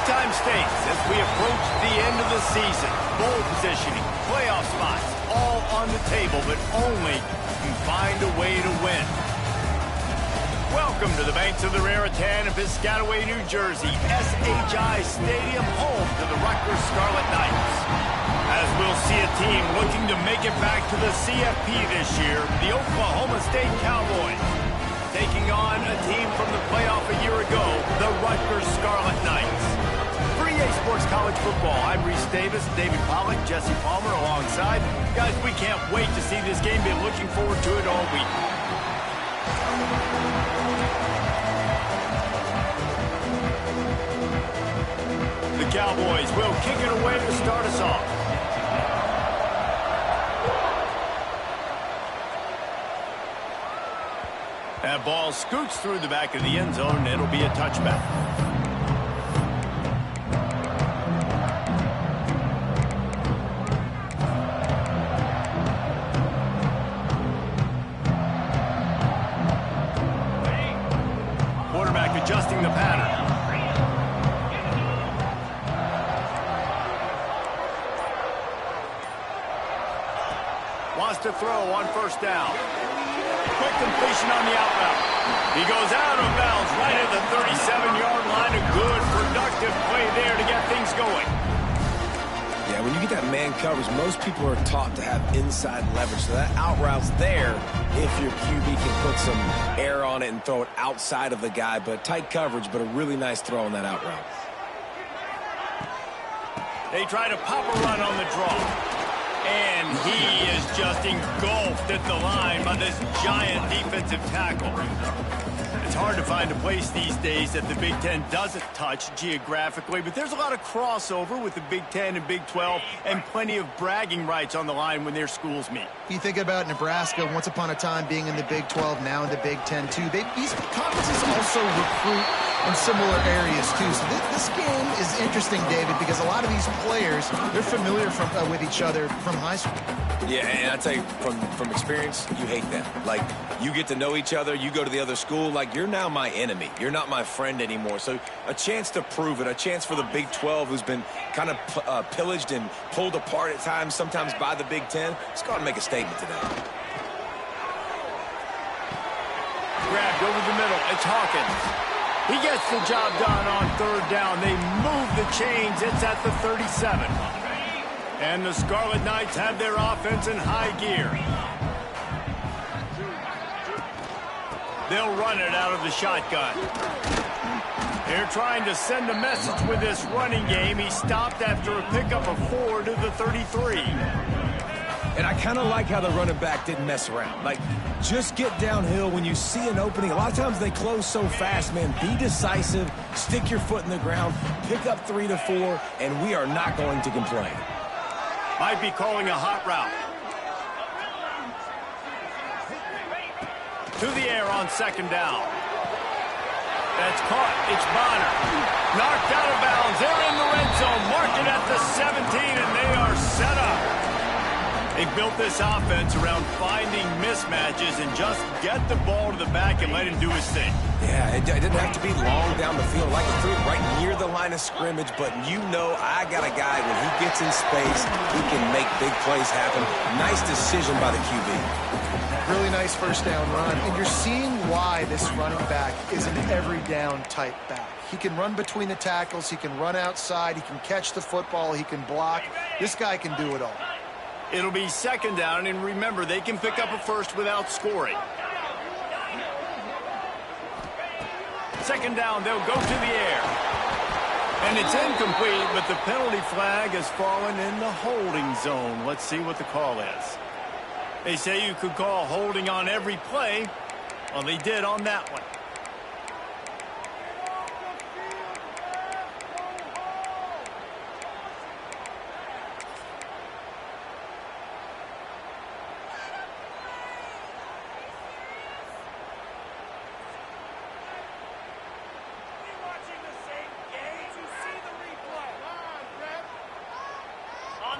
Big-time stakes as we approach the end of the season. Bowl positioning, playoff spots, all on the table, but only you find a way to win. Welcome to the banks of the Raritan in Piscataway, New Jersey. SHI Stadium, home to the Rutgers Scarlet Knights. As we'll see a team looking to make it back to the CFP this year, the Oklahoma State Cowboys, taking on a team from the playoff a year ago, the Rutgers Scarlet Knights. For EA Sports College Football, I'm Reese Davis, David Pollack, Jesse Palmer alongside. Guys, we can't wait to see this game. Been looking forward to it all week. The Cowboys will kick it away to start us off. That ball scoots through the back of the end zone, and it'll be a touchback. Quarterback adjusting the pattern. Wants to throw on first down. Quick completion on the out route. He goes out of bounds right at the 37-yard line. A good, productive play there to get things going. Yeah, when you get that man coverage, most people are taught to have inside leverage. So that out route's there if your QB can put some air on it and throw it outside of the guy. But tight coverage, but a really nice throw on that out route. They try to pop a run on the draw. And he is just engulfed at the line by this giant defensive tackle. It's hard to find a place these days that the Big Ten doesn't touch geographically, but there's a lot of crossover with the Big Ten and Big 12 and plenty of bragging rights on the line when their schools meet. You think about Nebraska, once upon a time being in the Big 12, now in the Big 10 too. These conferences also recruit in similar areas too. So this game is interesting, David, because a lot of these players, they're familiar with each other from high school. Yeah, and I tell you, from experience, you hate them. Like, you get to know each other, you go to the other school, like, you're now my enemy. You're not my friend anymore. So a chance to prove it, a chance for the Big 12, who's been kind of pillaged and pulled apart at times, sometimes by the Big 10. Let's go out and make a statement today. Grabbed over the middle. It's Hawkins. He gets the job done on third down. They move the chains. It's at the 37. And the Scarlet Knights have their offense in high gear. They'll run it out of the shotgun. They're trying to send a message with this running game. He stopped after a pickup of 4 to the 33. And I kind of like how the running back didn't mess around. Like, just get downhill when you see an opening. A lot of times they close so fast, man. Be decisive, stick your foot in the ground, pick up 3 to 4, and we are not going to complain. Might be calling a hot route. To the air on second down. That's caught. It's Bonner. Knocked out of bounds. They're in the red zone. Mark it at the 17, and they are set up. They built this offense around finding mismatches and just get the ball to the back and let him do his thing. Yeah, it didn't have to be long down the field. Like, it threw it right near the line of scrimmage, but you know I got a guy, when he gets in space, he can make big plays happen. Nice decision by the QB. Really nice first down run. And you're seeing why this running back is an every down type back. He can run between the tackles. He can run outside. He can catch the football. He can block. This guy can do it all. It'll be second down, and remember, they can pick up a first without scoring. Second down, they'll go to the air. And it's incomplete, but the penalty flag has fallen in the holding zone. Let's see what the call is. They say you could call holding on every play. Well, they did on that one.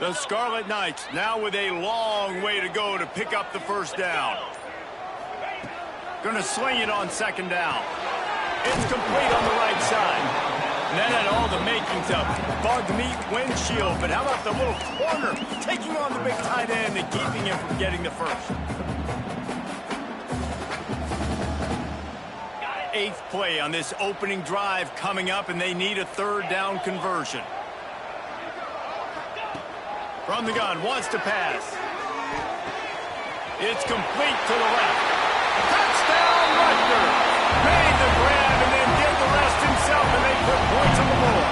The Scarlet Knights now with a long way to go to pick up the first down. Going to sling it on second down. It's complete on the right side. And that had all the makings of bug meat windshield, but how about the little corner taking on the big tight end and keeping him from getting the first? 8th play on this opening drive coming up, and they need a 3rd down conversion. From the gun, wants to pass. It's complete to the left. Touchdown, Rutgers! Made the grab and then did the rest himself, and they put points on the board.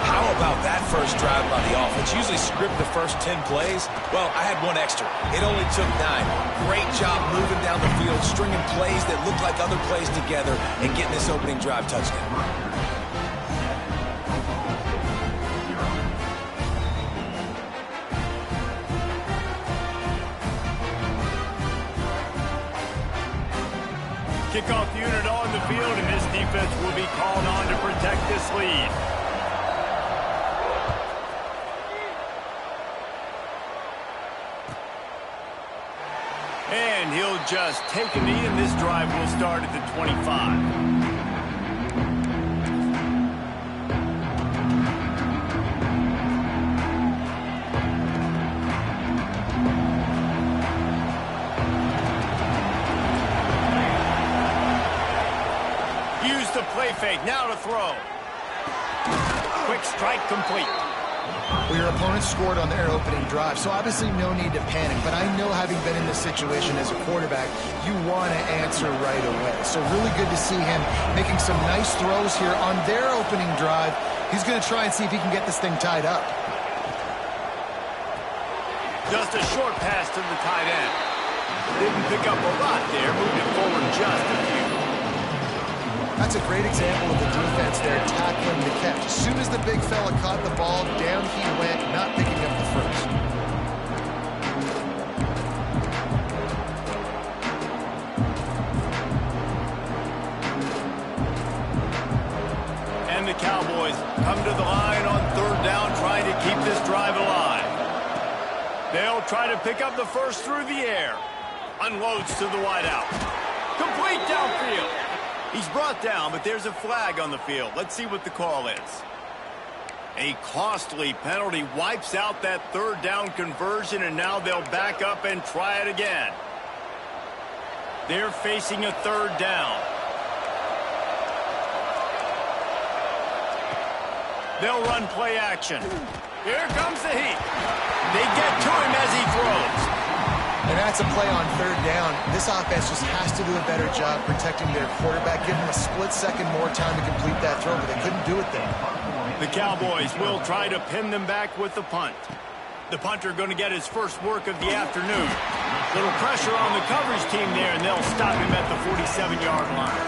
How about that first drive by the offense? Usually script the first 10 plays. Well, I had one extra. It only took 9. Great job moving down the field, stringing plays that look like other plays together, and getting this opening drive touchdown. Kickoff unit on the field, and this defense will be called on to protect this lead. And he'll just take a knee, and this drive will start at the 25. Play fake, now to throw. Quick strike complete. Well, your opponent scored on their opening drive, so obviously no need to panic. But I know, having been in this situation as a quarterback, you want to answer right away. So really good to see him making some nice throws here on their opening drive. He's going to try and see if he can get this thing tied up. Just a short pass to the tight end. Didn't pick up a lot there, moved it forward just a few. That's a great example of the defense there, tackling the catch. As soon as the big fella caught the ball, down he went, not picking up the first. And the Cowboys come to the line on 3rd down, trying to keep this drive alive. They'll try to pick up the first through the air. Unloads to the wideout. Complete downfield. He's brought down, but there's a flag on the field. Let's see what the call is. A costly penalty wipes out that 3rd down conversion, and now they'll back up and try it again. They're facing a 3rd down. They'll run play action. Here comes the heat. They get to him as he throws. And that's a play on 3rd down. This offense just has to do a better job protecting their quarterback, give him a split second more time to complete that throw, but they couldn't do it there. The Cowboys will try to pin them back with the punt. The punter going to get his first work of the afternoon. Little pressure on the coverage team there, and they'll stop him at the 47-yard line.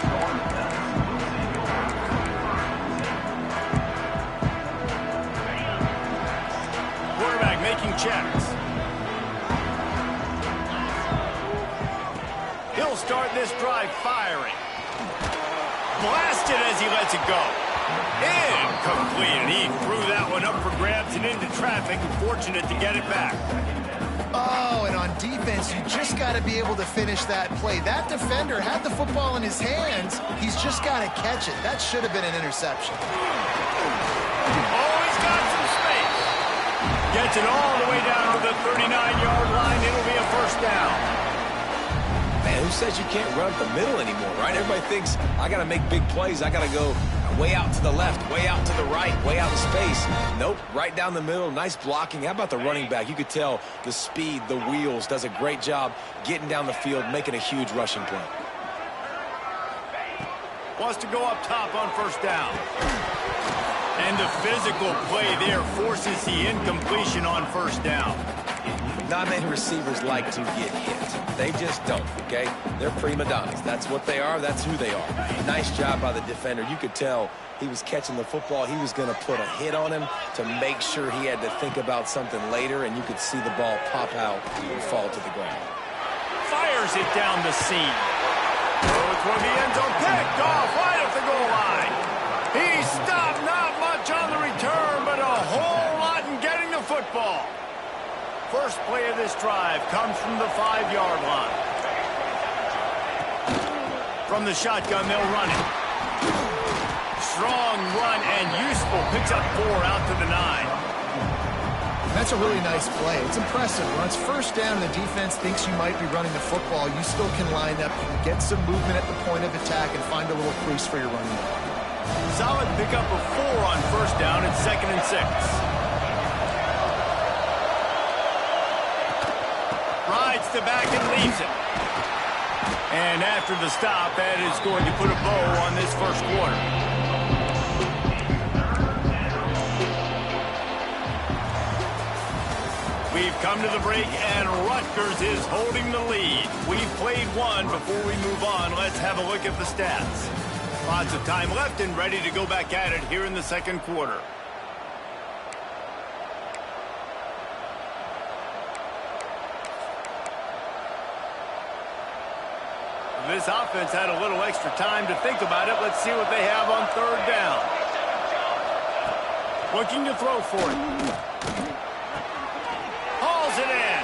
Quarterback making checks. He'll start this drive firing. Blasted as he lets it go. Incomplete, and he threw that one up for grabs and into traffic. Fortunate to get it back. Oh, and on defense, you just got to be able to finish that play. That defender had the football in his hands. He's just got to catch it. That should have been an interception. Oh, he's got some space. Gets it all the way down to the 39-yard line. It'll be a 1st down. Man, who says you can't run up the middle anymore, right? Everybody thinks, I got to make big plays. I got to go way out to the left, way out to the right, way out in space. Nope, right down the middle. Nice blocking. How about the running back? You could tell the speed, the wheels, does a great job getting down the field, making a huge rushing play. Wants to go up top on 1st down. And the physical play there forces the incompletion on 1st down. Not many receivers like to get hit. They just don't, okay? They're prima donnas. That's what they are. That's who they are. Nice job by the defender. You could tell he was catching the football. He was going to put a hit on him to make sure he had to think about something later, and you could see the ball pop out and fall to the ground. Fires it down the seam. Throws one of the end zone, picked off right at the goal line. He stopped, not much on the return, but a whole lot in getting the football. First play of this drive comes from the 5-yard line. From the shotgun, they'll run it. Strong run and Campbell picks up 4 out to the 9. That's a really nice play. It's impressive. When it's first down and the defense thinks you might be running the football, you still can line up. You can get some movement at the point of attack and find a little crease for your running back. Solid pickup of 4 on first down at 2nd and 6. Rides to back and leaves it. And after the stop, that is going to put a bow on this first quarter. We've come to the break, and Rutgers is holding the lead. We've played one. Before we move on, let's have a look at the stats. Lots of time left and ready to go back at it here in the second quarter. This offense had a little extra time to think about it. Let's see what they have on third down. Looking to throw for it. Hauls it in.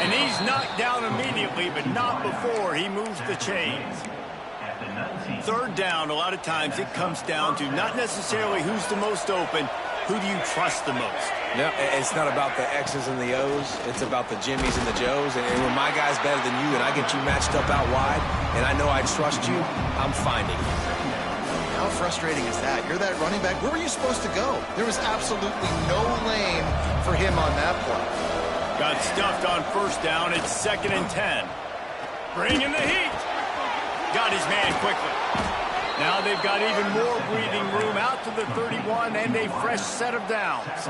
And he's knocked down immediately, but not before he moves the chains. Third down, a lot of times it comes down to not necessarily who's the most open, who do you trust the most? No, it's not about the X's and the O's. It's about the Jimmys and the Joes. And when my guy's better than you and I get you matched up out wide and I know I trust you, I'm finding you. How frustrating is that? You're that running back. Where were you supposed to go? There was absolutely no lane for him on that play. Got stuffed on first down. It's 2nd and 10. Bringing the heat. Got his man quickly. Now they've got even more breathing room out to the 31 and a fresh set of downs.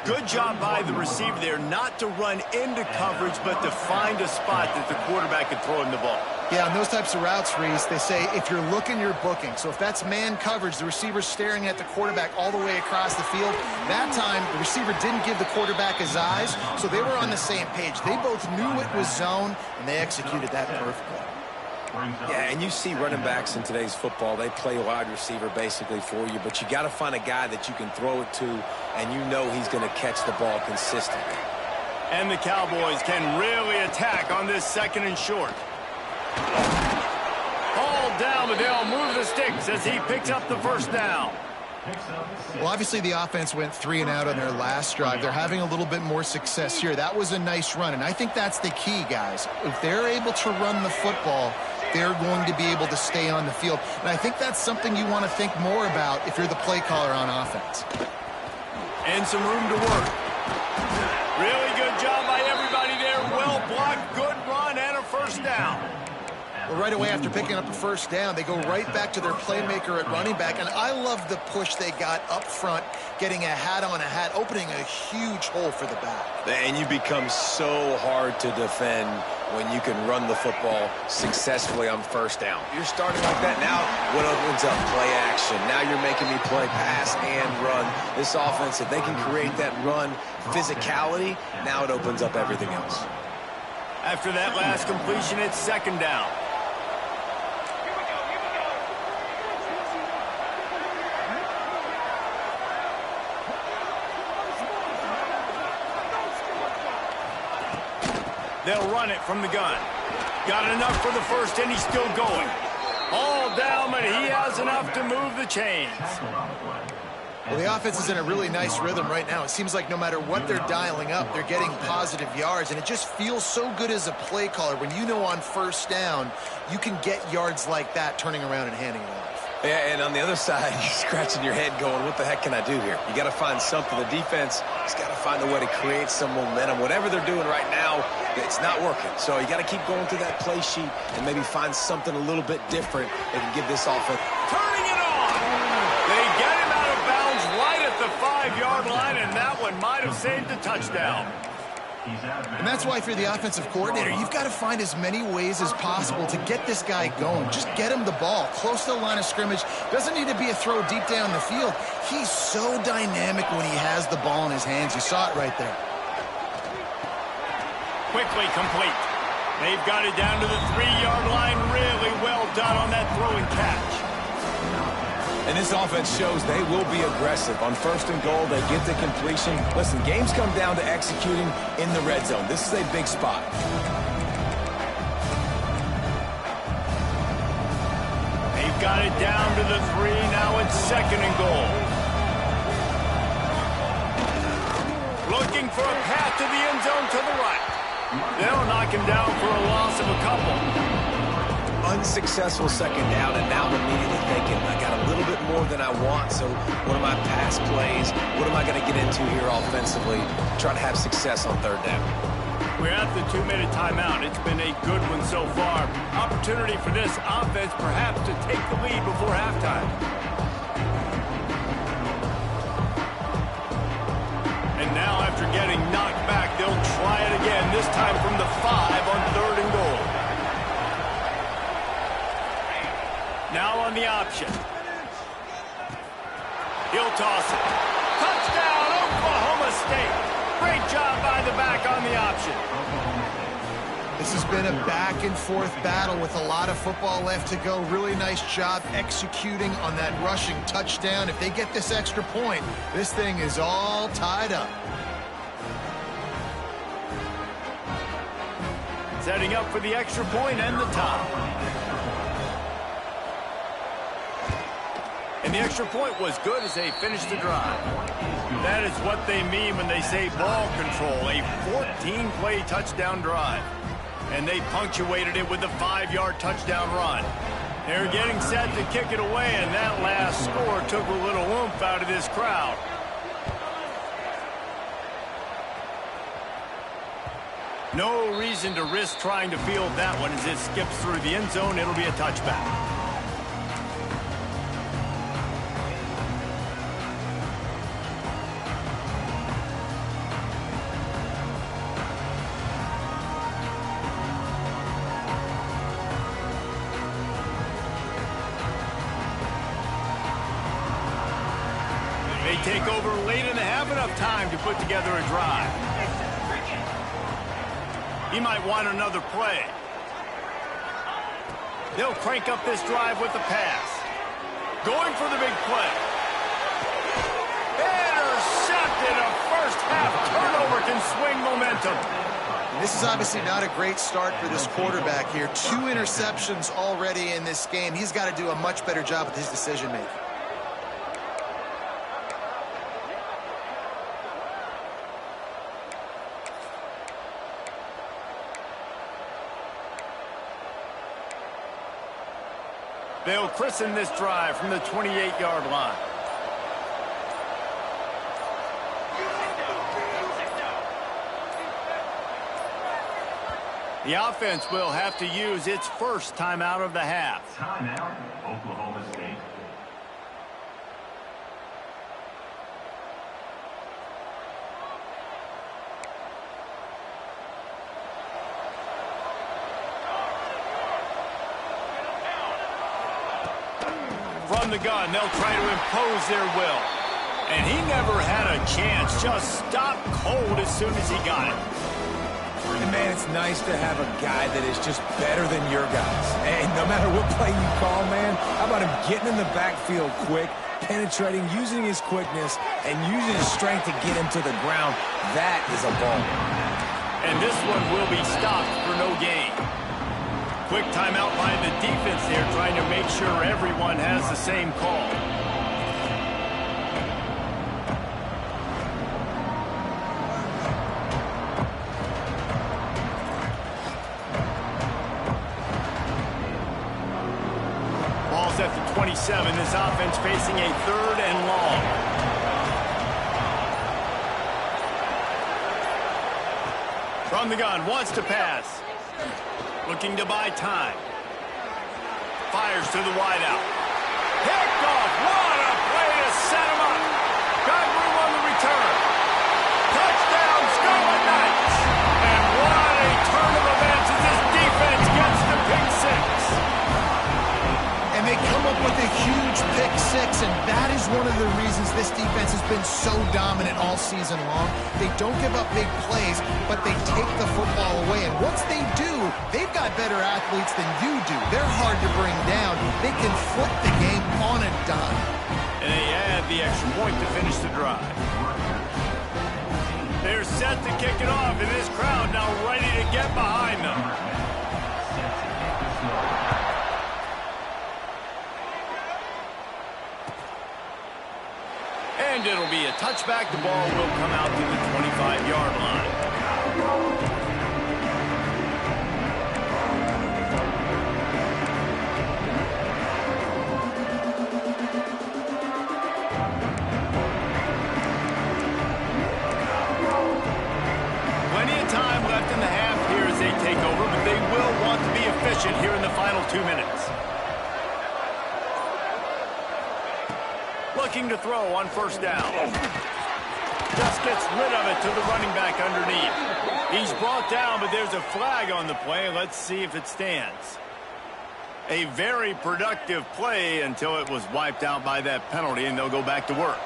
Good job by the receiver there not to run into coverage, but to find a spot that the quarterback can throw him the ball. Yeah, on those types of routes, Reese, they say if you're looking, you're booking. So if that's man coverage, the receiver's staring at the quarterback all the way across the field. That time, the receiver didn't give the quarterback his eyes, so they were on the same page. They both knew it was zone, and they executed that perfectly. Yeah, and you see running backs in today's football, they play wide receiver basically for you, but you got to find a guy that you can throw it to, and you know he's going to catch the ball consistently. And the Cowboys can really attack on this 2nd and short. Hauled down, but they'll move the sticks as he picks up the first down. Well, obviously the offense went 3 and out on their last drive. They're having a little bit more success here. That was a nice run, and I think that's the key, guys. If they're able to run the football, they're going to be able to stay on the field. And I think that's something you want to think more about if you're the play caller on offense. And some room to work. Really good job by everybody there. Well blocked, good run, and a first down. Well, right away after picking up a first down, they go right back to their playmaker at running back. And I love the push they got up front, getting a hat on a hat, opening a huge hole for the back. And you become so hard to defend when you can run the football successfully on first down. You're starting like that now, what opens up? Play action. Now you're making me play pass and run. This offense, if they can create that run physicality, now it opens up everything else. After that last completion, it's 2nd down. They'll run it from the gun. Got enough for the first, and he's still going. All down, but he has enough to move the chains. Well, the offense is in a really nice rhythm right now. It seems like no matter what they're dialing up, they're getting positive yards, and it just feels so good as a play caller when you know on first down you can get yards like that turning around and handing it off. Yeah, and on the other side, you're scratching your head going, what the heck can I do here? You got to find something. The defense has got to find a way to create some momentum. Whatever they're doing right now, it's not working. So you got to keep going through that play sheet and maybe find something a little bit different that can give this offense. Turning it on! They get him out of bounds right at the 5-yard line, and that one might have saved a touchdown. And that's why, if you're the offensive coordinator, you've got to find as many ways as possible to get this guy going. Just get him the ball close to the line of scrimmage. Doesn't need to be a throw deep down the field. He's so dynamic when he has the ball in his hands. You saw it right there. Quickly complete. They've got it down to the 3-yard line. Really well done on that throw and catch. And this offense shows they will be aggressive. On first and goal, they get the completion. Listen, games come down to executing in the red zone. This is a big spot. They've got it down to the 3. Now it's 2nd and goal. Looking for a path to the end zone to the right. They'll knock him down for a loss of a couple. Unsuccessful second down, and now I'm immediately thinking, I got a little bit more than I want, so what are my pass plays? What am I going to get into here offensively? Try to have success on third down. We're at the 2-minute timeout. It's been a good one so far. Opportunity for this offense perhaps to take the lead before halftime. And now after getting knocked back, they'll try it again, this time from the 5 on 3rd and goal. Now on the option. He'll toss it. Touchdown, Oklahoma State. Great job by the back on the option. This has been a back-and-forth battle with a lot of football left to go. Really nice job executing on that rushing touchdown. If they get this extra point, this thing is all tied up. Setting up for the extra point and the tie. And the extra point was good as they finished the drive. That is what they mean when they say ball control, a 14-play touchdown drive. And they punctuated it with a 5-yard touchdown run. They're getting set to kick it away, and that last score took a little oomph out of this crowd. No reason to risk trying to field that one as it skips through the end zone. It'll be a touchback. They take over late in the half, enough time to put together a drive. He might want another play. They'll crank up this drive with the pass. Going for the big play. Intercepted. A first half turnover can swing momentum. This is obviously not a great start for this quarterback here. 2 interceptions already in this game. He's got to do a much better job with his decision-making. They'll christen this drive from the 28-yard line. The offense will have to use its first timeout of the half. Timeout, Oklahoma State. From the gun, they'll try to impose their will. And he never had a chance, just stopped cold as soon as he got it. And man, it's nice to have a guy that is just better than your guys. And no matter what play you call, man, how about him getting in the backfield quick, penetrating, using his quickness, and using his strength to get him to the ground. That is a ball. And this one will be stopped for no gain. Quick timeout by the defense here, trying to make sure everyone has the same call. Ball's at the 27. This offense facing a 3rd and long. From the gun, wants to pass. Looking to buy time. Fires to the wideout. Picked off. What a play to set him up. Got room on the return. Touchdown, Scarlet Knights. And what a turn of events as this defense gets the pick 6. And they come up with a huge pick 6, and that is one of the reasons this defense has been so dominant all season long. They don't give up big plays, but they take the football away. And once they do, they've got better athletes than you do. They're hard to bring down. They can flip the game on a dime. And they add the extra point to finish the drive. They're set to kick it off, and this crowd now ready to get behind them. And it'll be a touchback. The ball will come out to the 25-yard line. Plenty of time left in the half here as they take over, but they will want to be efficient here in the final 2 minutes. Looking to throw on first down. Just gets rid of it to the running back underneath. He's brought down, but there's a flag on the play. Let's see if it stands. A very productive play until it was wiped out by that penalty, and they'll go back to work.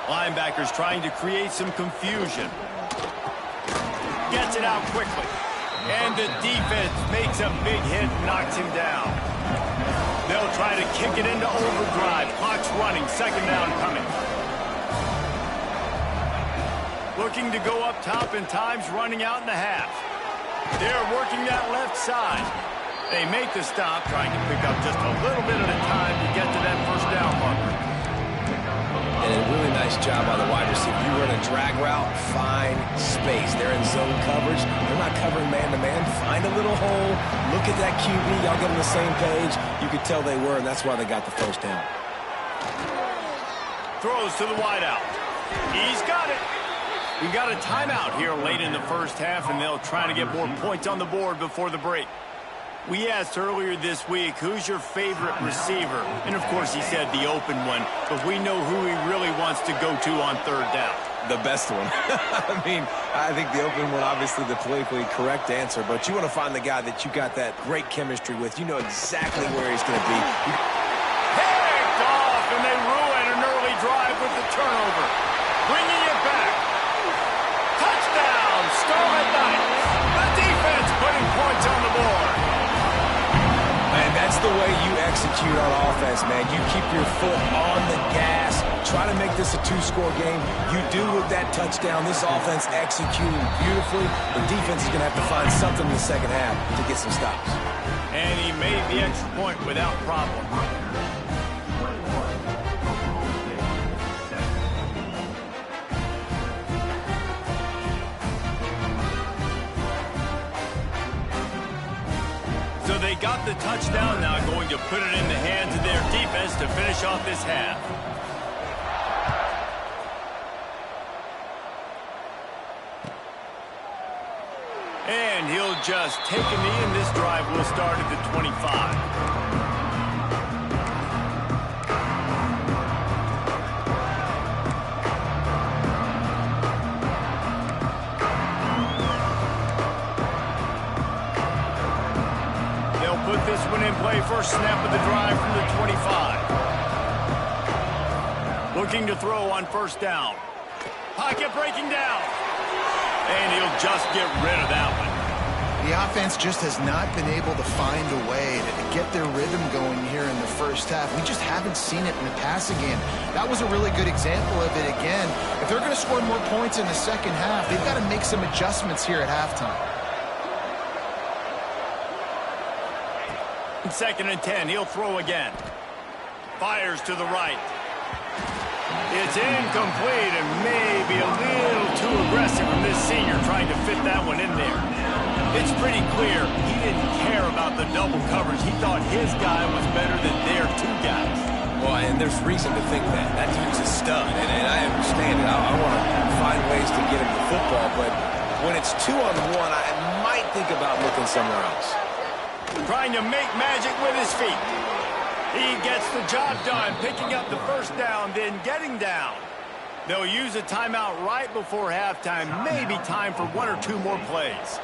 Linebackers trying to create some confusion. Gets it out quickly. And the defense makes a big hit, knocks him down. They'll try to kick it into overdrive. Clock's running. Second down coming. Looking to go up top, and time's running out in the half. They're working that left side. They make the stop, trying to pick up just a little bit at a time to get to that first down marker. And a really nice job by the wide receiver. You run a drag route, find space. They're in zone coverage. They're not covering man-to-man. Find a little hole. Look at that QB. Y'all get on the same page. You could tell they were, and that's why they got the first down. Throws to the wideout. He's got it. We got a timeout here late in the first half, and they'll try to get more points on the board before the break. We asked earlier this week, who's your favorite receiver? And, of course, he said the open one, but we know who he really wants to go to on third down. The best one. I mean, I think the open one, obviously the politically correct answer, but you want to find the guy that you got that great chemistry with. You know exactly where he's going to be. Picked off, and they ruin an early drive with the turnover. Bringing it back. Touchdown, Scarlet Knights. The defense putting points on the board. And that's the way you execute on offense, man. You keep your foot on the gas. Try to make this a two-score game. You do with that touchdown. This offense executing beautifully. The defense is going to have to find something in the second half to get some stops. And he made the extra point without problem. So they got the touchdown, now going to put it in the hands of their defense to finish off this half. And he'll just take a knee, and this drive will start at the 25. Put this one in play. First snap of the drive from the 25. Looking to throw on first down. Pocket breaking down. And he'll just get rid of that one. The offense just has not been able to find a way to get their rhythm going here in the first half. We just haven't seen it in the passing game. That was a really good example of it again. If they're going to score more points in the second half, they've got to make some adjustments here at halftime. Second and 10, he'll throw again. Fires to the right. It's incomplete and maybe a little too aggressive from this senior trying to fit that one in there. It's pretty clear he didn't care about the double coverage. He thought his guy was better than their two guys. Well, and there's reason to think that. That dude's a stud, and I understand it. I want to find ways to get him the football, but when it's 2-on-1, I might think about looking somewhere else. Trying to make magic with his feet. He gets the job done, picking up the first down, then getting down. They'll use a timeout right before halftime, maybe time for one or two more plays.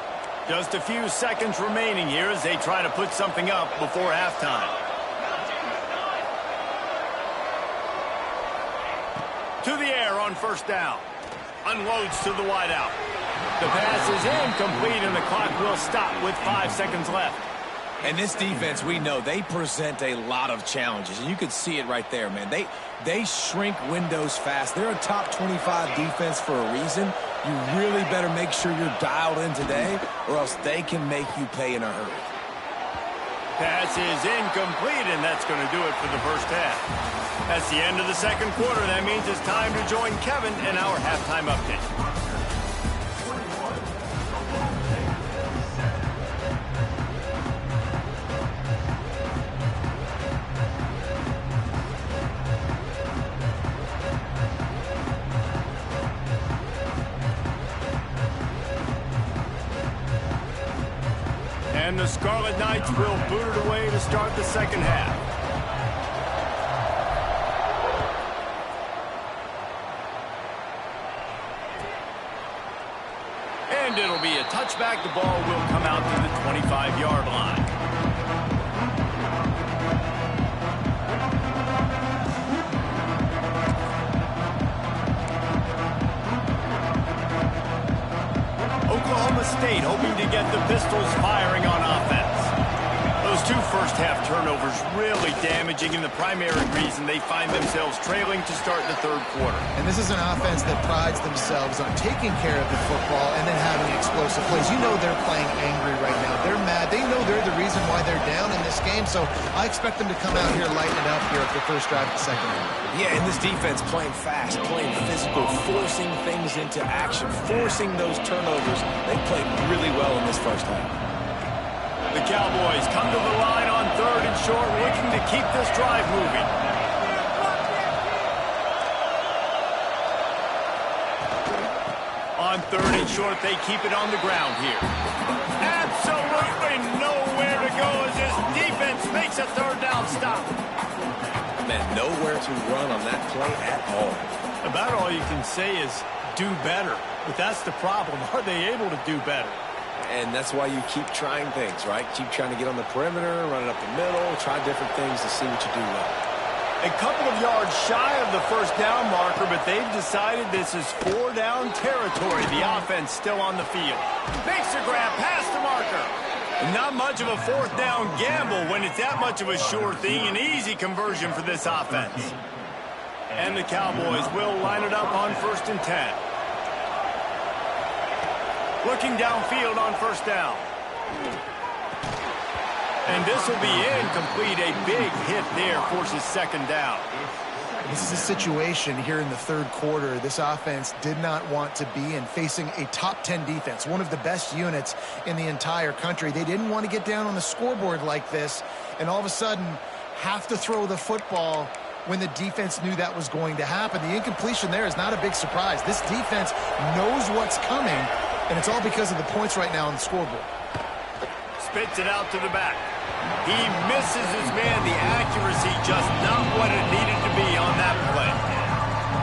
Just a few seconds remaining here as they try to put something up before halftime. To the air on first down. Unloads to the wideout. The pass is incomplete, and the clock will stop with 5 seconds left. And this defense, we know, they present a lot of challenges. And you can see it right there, man. They shrink windows fast. They're a top 25 defense for a reason. You really better make sure you're dialed in today, or else they can make you pay in a hurry. Pass is incomplete, and that's going to do it for the first half. That's the end of the second quarter. That means it's time to join Kevin in our halftime update. And the Scarlet Knights will boot it away to start the second half. And it'll be a touchback. The ball will come out to the 25-yard line. Oklahoma State hoping to get the Pistols firing on offense. Those two first-half turnovers really damaging, and the primary reason they find themselves trailing to start the third quarter. And this is an offense that prides themselves on taking care of the football and then having explosive plays. You know they're playing angry right now. They're mad. They know they're the reason why they're down in this game, so I expect them to come out here lighten it up here at the first drive of the second half. Yeah, and this defense playing fast, playing physical, forcing things into action, forcing those turnovers. They played really well in this first half. The Cowboys come to the line on third and short, looking to keep this drive moving. On third and short, they keep it on the ground here. Absolutely nowhere to go as this defense makes a third down stop. Man, nowhere to run on that play at all. About all you can say is do better. But that's the problem. Are they able to do better? And that's why you keep trying things, right? Keep trying to get on the perimeter, run it up the middle, try different things to see what you do well. A couple of yards shy of the first down marker, but they've decided this is four-down territory. The offense still on the field. Makes a grab past the marker. Not much of a fourth down gamble when it's that much of a sure thing. An easy conversion for this offense. And the Cowboys will line it up on 1st and 10. Looking downfield on first down. And this will be incomplete. A big hit there forces second down. This is a situation here in the third quarter this offense did not want to be in, facing a top 10 defense, one of the best units in the entire country. They didn't want to get down on the scoreboard like this and all of a sudden have to throw the football when the defense knew that was going to happen. The incompletion there is not a big surprise. This defense knows what's coming, and it's all because of the points right now on the scoreboard. Spits it out to the back. He misses his man. The accuracy just not what it needed to be on that play.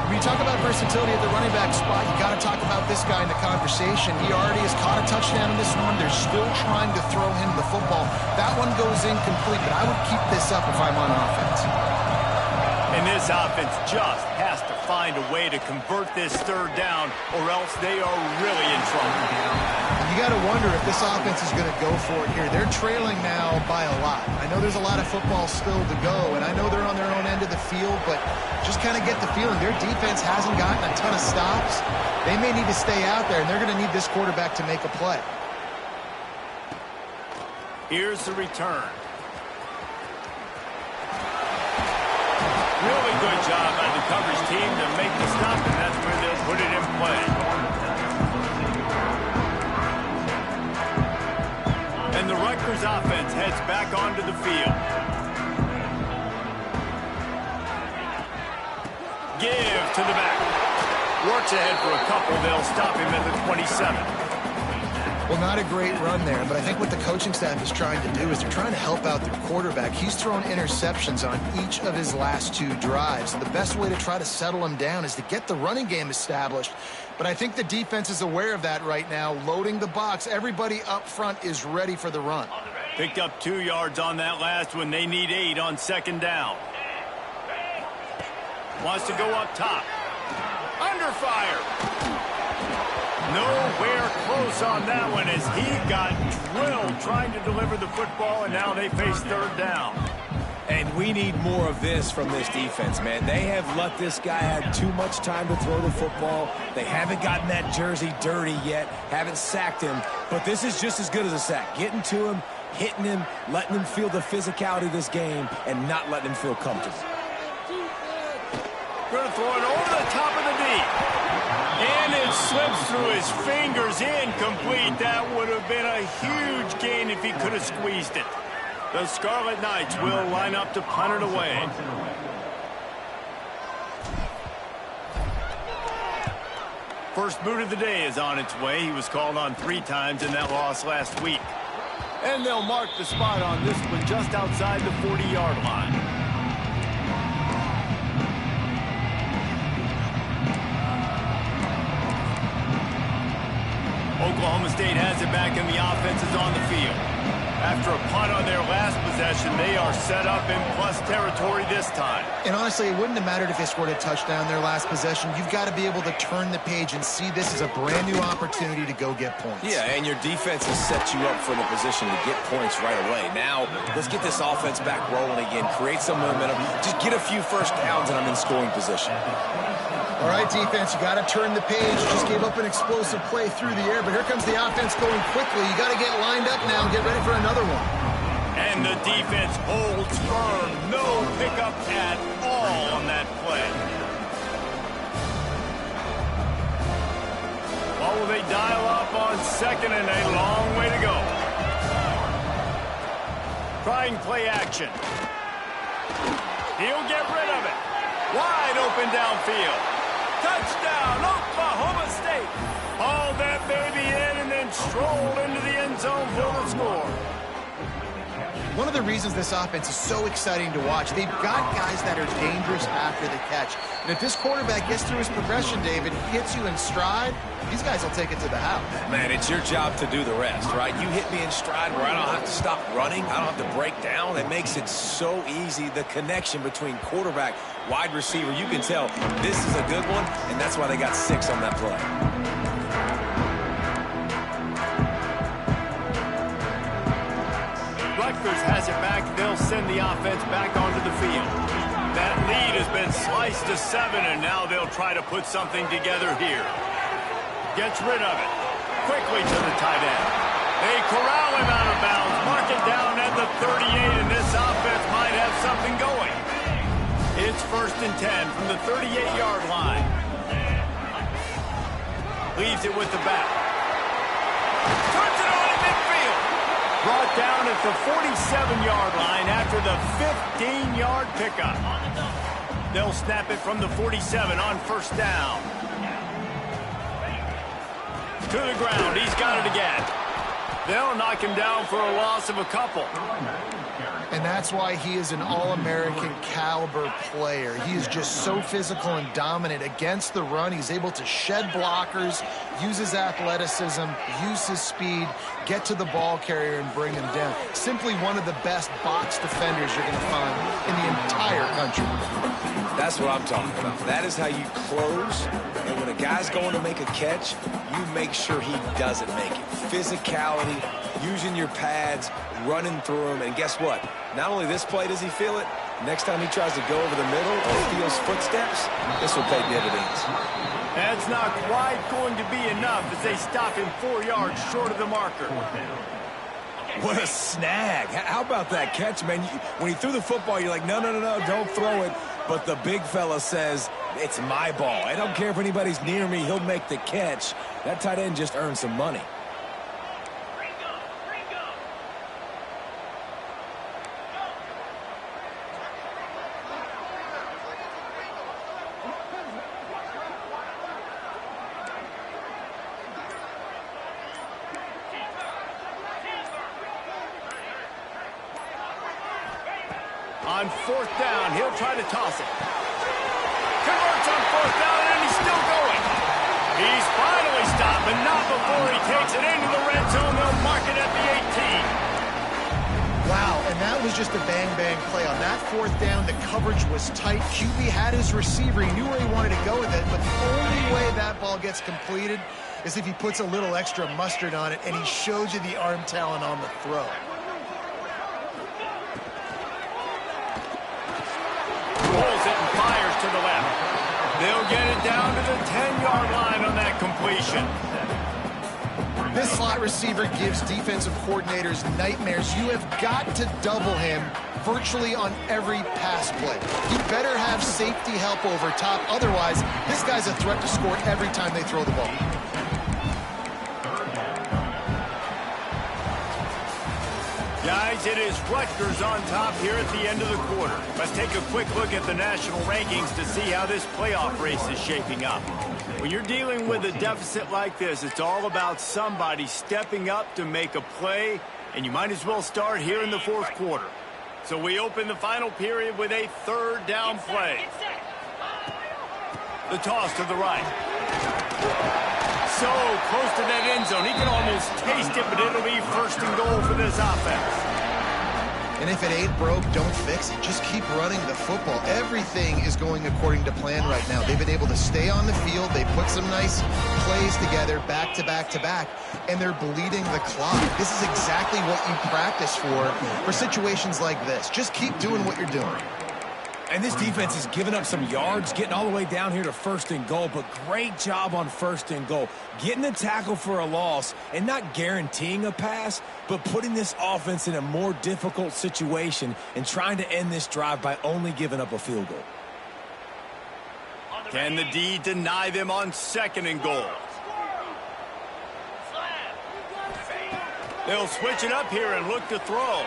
When you talk about versatility at the running back spot, you got to talk about this guy in the conversation. He already has caught a touchdown in this one. They're still trying to throw him the football. That one goes incomplete, but I would keep this up if I'm on offense. And this offense just has to find a way to convert this third down, or else they are really in trouble. You got to wonder if this offense is going to go for it here. They're trailing now by a lot. I know there's a lot of football still to go, and I know they're on their own end of the field, but just kind of get the feeling their defense hasn't gotten a ton of stops. They may need to stay out there, and they're going to need this quarterback to make a play. Here's the return. Really good job by the coverage team to make the stop, and that's where they'll put it in play. And the Rutgers offense heads back onto the field. Give to the back. Works ahead for a couple. They'll stop him at the 27. Well, not a great run there, but I think what the coaching staff is trying to do is they're trying to help out their quarterback. He's thrown interceptions on each of his last two drives. So the best way to try to settle him down is to get the running game established. But I think the defense is aware of that right now, loading the box. Everybody up front is ready for the run. Picked up 2 yards on that last one. They need 8 on second down. Wants to go up top. Under fire. Nowhere close on that one as he got drilled trying to deliver the football, and now they face third down. And we need more of this from this defense, man. They have let this guy have too much time to throw the football. They haven't gotten that jersey dirty yet, haven't sacked him, but this is just as good as a sack. Getting to him, hitting him, letting him feel the physicality of this game, and not letting him feel comfortable. Going to throw it over the top of the knee. And it slips through his fingers, incomplete. That would have been a huge gain if he could have squeezed it. The Scarlet Knights will line up to punt it away. First boot of the day is on its way. He was called on 3 times in that loss last week. And they'll mark the spot on this one just outside the 40-yard line. Oklahoma State has it back and the offense is on the field. After a punt on their last possession, they are set up in plus territory this time. And honestly, it wouldn't have mattered if they scored a touchdown their last possession. You've got to be able to turn the page and see this as a brand new opportunity to go get points. Yeah, and your defense has set you up for the position to get points right away. Now, let's get this offense back rolling again, create some momentum, just get a few first downs, and I'm in scoring position. All right, defense, you got to turn the page. Just gave up an explosive play through the air, but here comes the offense going quickly. You got to get lined up now and get ready for another one. And the defense holds firm. No pickup at all on that play. Oh, they dial up on second and a long way to go. Trying play action. He'll get rid of it. Wide open downfield. Touchdown, Oklahoma State. Hauled that baby in and then strolled into the end zone for the score. One of the reasons this offense is so exciting to watch, they've got guys that are dangerous after the catch. And if this quarterback gets through his progression, David, he hits you in stride, these guys will take it to the house. Man, it's your job to do the rest, right? You hit me in stride where I don't have to stop running. I don't have to break down. It makes it so easy. The connection between quarterback, wide receiver, you can tell this is a good one, and that's why they got 6 on that play. Rutgers has it back. They'll send the offense back onto the field. That lead has been sliced to 7, and now they'll try to put something together here. Gets rid of it. Quickly to the tight end. They corral him out of bounds. Mark it down at the 38, and this offense might have something going. It's 1st and 10 from the 38-yard line. Leaves it with the back. Turns it on in midfield. Brought down at the 47-yard line after the 15-yard pickup. They'll snap it from the 47 on 1st down. To the ground. He's got it again. They'll knock him down for a loss of a couple. And that's why he is an All-American caliber player. He is just so physical and dominant against the run. He's able to shed blockers, use his athleticism, use his speed, get to the ball carrier and bring him down. Simply one of the best box defenders you're going to find in the entire country. That's what I'm talking about. That is how you close. And when a guy's going to make a catch, you make sure he doesn't make it. Physicality, using your pads, running through them. And guess what? Not only this play does he feel it, next time he tries to go over the middle or feels footsteps, this will pay dividends. That's not quite going to be enough as they stop him 4 yards short of the marker. What a snag. How about that catch, man? When he threw the football, you're like, no, don't throw it. But the big fella says, it's my ball. I don't care if anybody's near me. He'll make the catch. That tight end just earned some money. On 4th down, he'll try to toss it. Converts on 4th down, and he's still going. He's finally stopped, but not before he takes it into the red zone. They'll mark it at the 18. Wow, and that was just a bang-bang play. On that 4th down, the coverage was tight. QB had his receiver. He knew where he wanted to go with it, but the only way that ball gets completed is if he puts a little extra mustard on it, and he shows you the arm talent on the throw. Pulls it and fires to the left. They'll get it down to the 10-yard line on that completion. This slot receiver gives defensive coordinators nightmares. You have got to double him virtually on every pass play. You better have safety help over top. Otherwise, this guy's a threat to score every time they throw the ball. Guys, it is Rutgers on top here at the end of the quarter. Let's take a quick look at the national rankings to see how this playoff race is shaping up. When you're dealing with a deficit like this, it's all about somebody stepping up to make a play, and you might as well start here in the fourth quarter. So we open the final period with a third down play. The toss to the right. So close to that end zone. He can almost taste it, but it'll be first and goal for this offense. And if it ain't broke, don't fix it. Just keep running the football. Everything is going according to plan right now. They've been able to stay on the field. They put some nice plays together back to back to back, and they're bleeding the clock. This is exactly what you practice for situations like this. Just keep doing what you're doing. And this defense has given up some yards, getting all the way down here to first and goal, but great job on first and goal. Getting the tackle for a loss and not guaranteeing a pass, but putting this offense in a more difficult situation and trying to end this drive by only giving up a field goal. Can the D deny them on second and goal? They'll switch it up here and look to throw.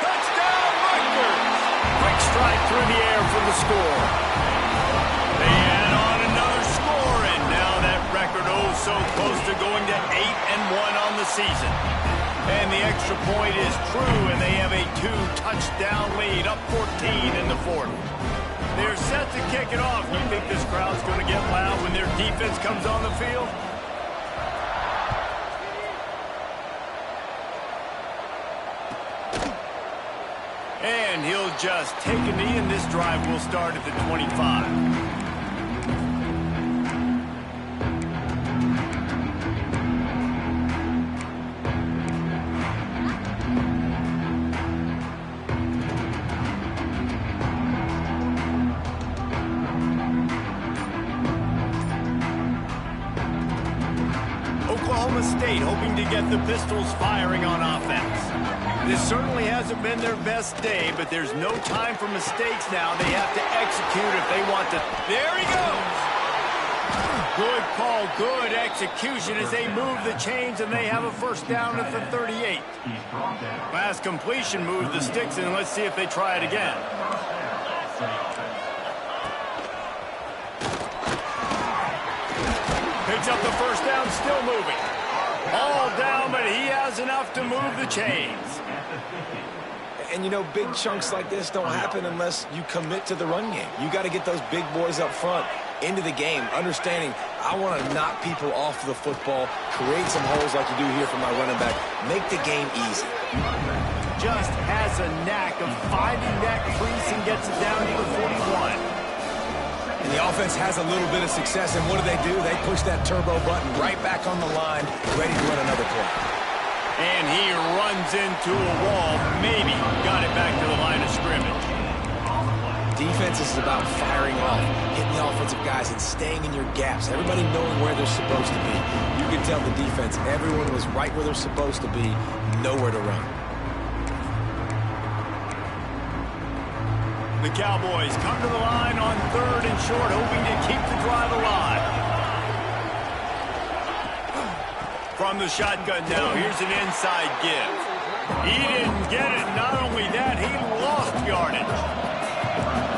Touchdown, Rutgers! Quick strike through the air for the score. They add on another score, and now that record so close to going to 8-1 on the season. And the extra point is true, and they have a 2-touchdown lead, up 14 in the fourth. They're set to kick it off. You think this crowd's going to get loud when their defense comes on the field? And he'll just take a knee, and this drive will start at the 25. Oklahoma State hoping to get the Pistols firing on offense. This certainly hasn't been their best day, but there's no time for mistakes now. They have to execute if they want to. There he goes! Good call, good execution as they move the chains, and they have a first down at the 38. Last completion moved the sticks, and let's see if they try it again. Picks up the first down, still moving. All down, but he has enough to move the chains. And, you know, big chunks like this don't happen unless you commit to the run game. You got to get those big boys up front into the game, understanding I want to knock people off the football, create some holes like you do here for my running back, make the game easy. Just has a knack of finding that crease and gets it down to the 41. And the offense has a little bit of success, and what do? They push that turbo button right back on the line, ready to run another play. And he runs into a wall, maybe got it back to the line of scrimmage. Defense is about firing off, hitting the offensive guys and staying in your gaps, everybody knowing where they're supposed to be. You can tell the defense, everyone was right where they're supposed to be, nowhere to run. The Cowboys come to the line on third and short, hoping to keep the drive alive. From the shotgun now, here's an inside give. He didn't get it. Not only that, he lost yardage.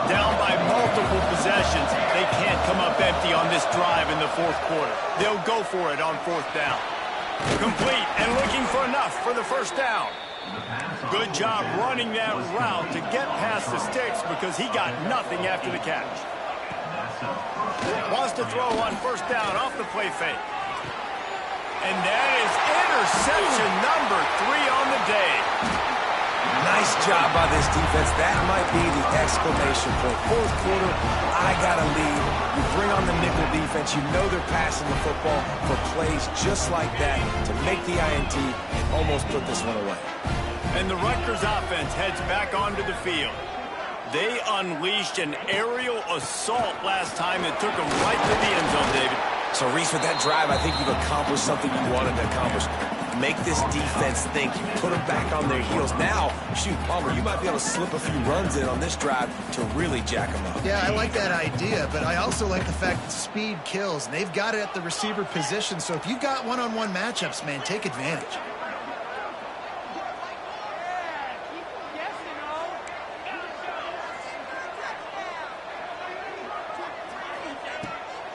Down by multiple possessions. They can't come up empty on this drive in the fourth quarter. They'll go for it on fourth down. Complete and looking for enough for the first down. Good job running that route to get past the sticks because he got nothing after the catch. Wants to throw on first down off the play fake. And that is interception number 3 on the day. Nice job by this defense. That might be the exclamation point. Fourth quarter, I got a lead. You bring on the nickel defense. You know they're passing the football for plays just like that to make the INT and almost put this one away. And the Rutgers offense heads back onto the field. They unleashed an aerial assault last time that took them right to the end zone, David. So, Reese, with that drive, I think you've accomplished something you wanted to accomplish. Make this defense think. You put them back on their heels. Now, shoot, Palmer, you might be able to slip a few runs in on this drive to really jack them up. Yeah, I like that idea, but I also like the fact that speed kills, and they've got it at the receiver position. So if you've got one-on-one matchups, man, take advantage.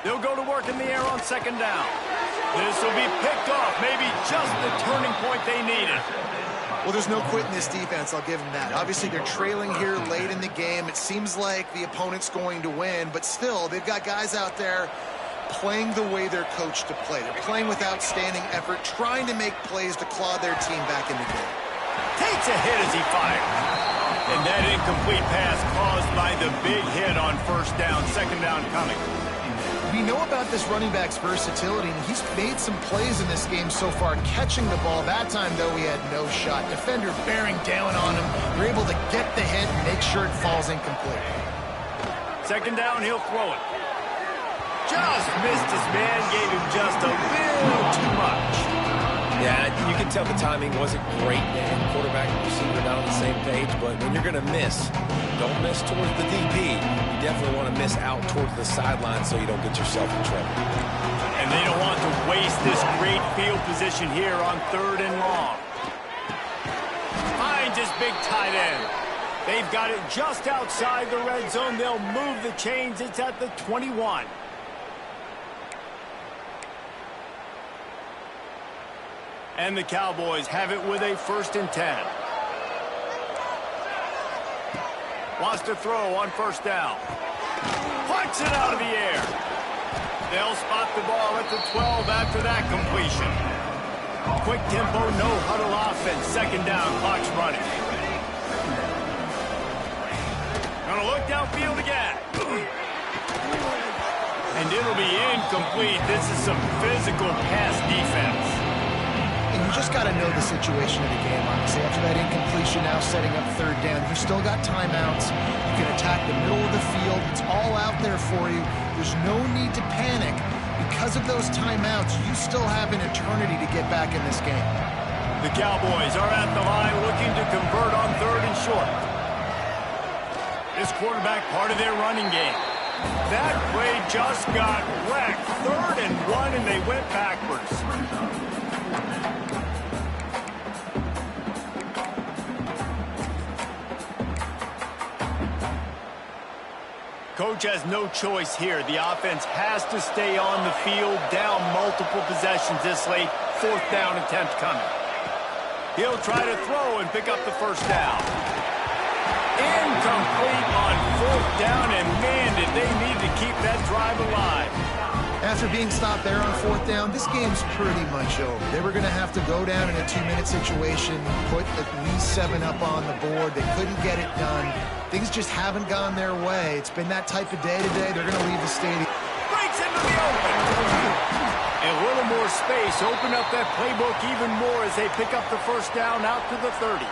They'll go to work in the air on second down. This will be picked off, maybe just the turning point they needed. Well, there's no quit in this defense, I'll give them that. Obviously, they're trailing here late in the game. It seems like the opponent's going to win, but still, they've got guys out there playing the way they're coached to play. They're playing with outstanding effort, trying to make plays to claw their team back in the game. Takes a hit as he fires. And that incomplete pass caused by the big hit on first down, second down coming. We know about this running back's versatility, and he's made some plays in this game so far, catching the ball. That time, though, he had no shot. Defender bearing down on him. They're able to get the hit and make sure it falls incomplete. Second down, he'll throw it. Just missed his man, gave him just a little too much. Yeah, you can tell the timing wasn't great, man. Quarterback and receiver not on the same page, but when you're going to miss, don't miss towards the DB. You definitely want to miss out towards the sideline so you don't get yourself in trouble. And they don't want to waste this great field position here on third and long. Finds his big tight end. They've got it just outside the red zone. They'll move the chains. It's at the 21. And the Cowboys have it with a 1st and 10. Wants to throw on first down. Punts it out of the air. They'll spot the ball at the 12 after that completion. Quick tempo, no huddle offense. Second down, clock's running. Gonna look downfield again. And it'll be incomplete. This is some physical pass defense. And you just got to know the situation of the game, honestly. After that incompletion, now setting up third down, you still got timeouts. You can attack the middle of the field. It's all out there for you. There's no need to panic. Because of those timeouts, you still have an eternity to get back in this game. The Cowboys are at the line looking to convert on third and short. This quarterback part of their running game. That play just got wrecked. 3rd and 1, and they went backwards. Coach has no choice here. The offense has to stay on the field, down multiple possessions this late. 4th down attempt coming. He'll try to throw and pick up the first down. Incomplete on 4th down, and man, did they need to keep that drive alive. After being stopped there on 4th down, this game's pretty much over. They were going to have to go down in a 2-minute situation, put at least 7 up on the board. They couldn't get it done. Things just haven't gone their way. It's been that type of day today. They're going to leave the stadium. Breaks into the open. And a little more space. Open up that playbook even more as they pick up the first down out to the 30.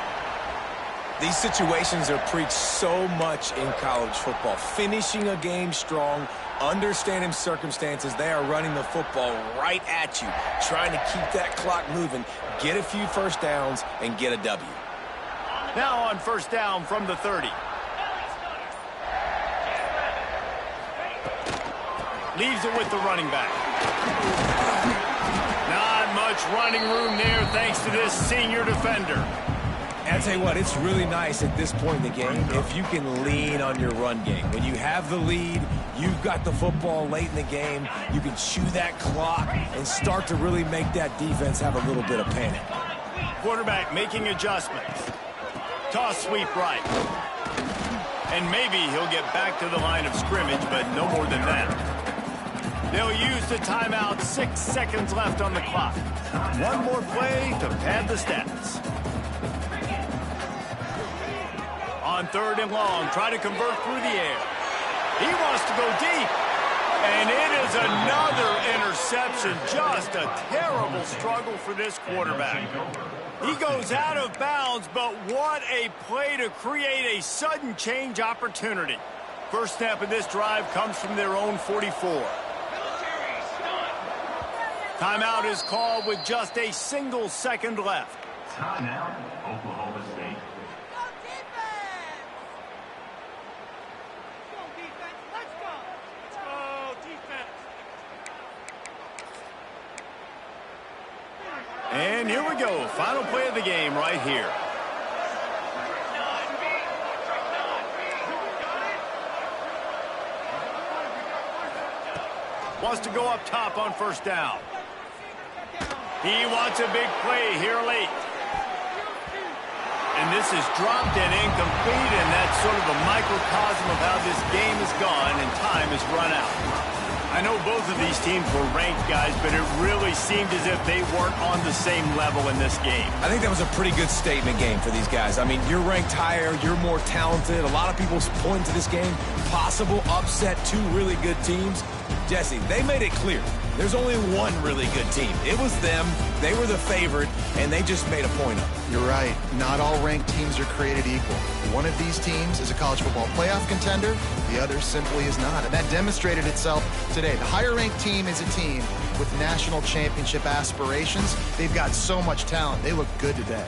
These situations are preached so much in college football. Finishing a game strong, understanding circumstances. They are running the football right at you, trying to keep that clock moving, get a few first downs, and get a W. Now on first down from the 30. Leaves it with the running back. Not much running room there thanks to this senior defender. And I tell you what, it's really nice at this point in the game if you can lean on your run game. When you have the lead, you've got the football late in the game, you can chew that clock and start to really make that defense have a little bit of panic. Quarterback making adjustments. Toss sweep right. And maybe he'll get back to the line of scrimmage, but no more than that. They'll use the timeout. 6 seconds left on the clock. One more play to pad the stats. On 3rd and long, try to convert through the air. He wants to go deep. And it is another interception. Just a terrible struggle for this quarterback. He goes out of bounds, but what a play to create a sudden change opportunity. First snap of this drive comes from their own 44. Timeout is called with just a single second left. Timeout, Oklahoma State. And here we go. Final play of the game right here. Wants to go up top on first down. He wants a big play here late. And this is dropped and incomplete, and that's sort of a microcosm of how this game has gone, and time has run out. I know both of these teams were ranked, guys, but it really seemed as if they weren't on the same level in this game. I think that was a pretty good statement game for these guys. I mean, you're ranked higher, you're more talented. A lot of people point to this game, possible upset, two really good teams. Jesse, they made it clear. There's only one really good team. It was them. They were the favorite, and they just made a point of it. You're right. Not all ranked teams are created equal. One of these teams is a college football playoff contender. The other simply is not. And that demonstrated itself today. The higher-ranked team is a team with national championship aspirations. They've got so much talent. They look good today.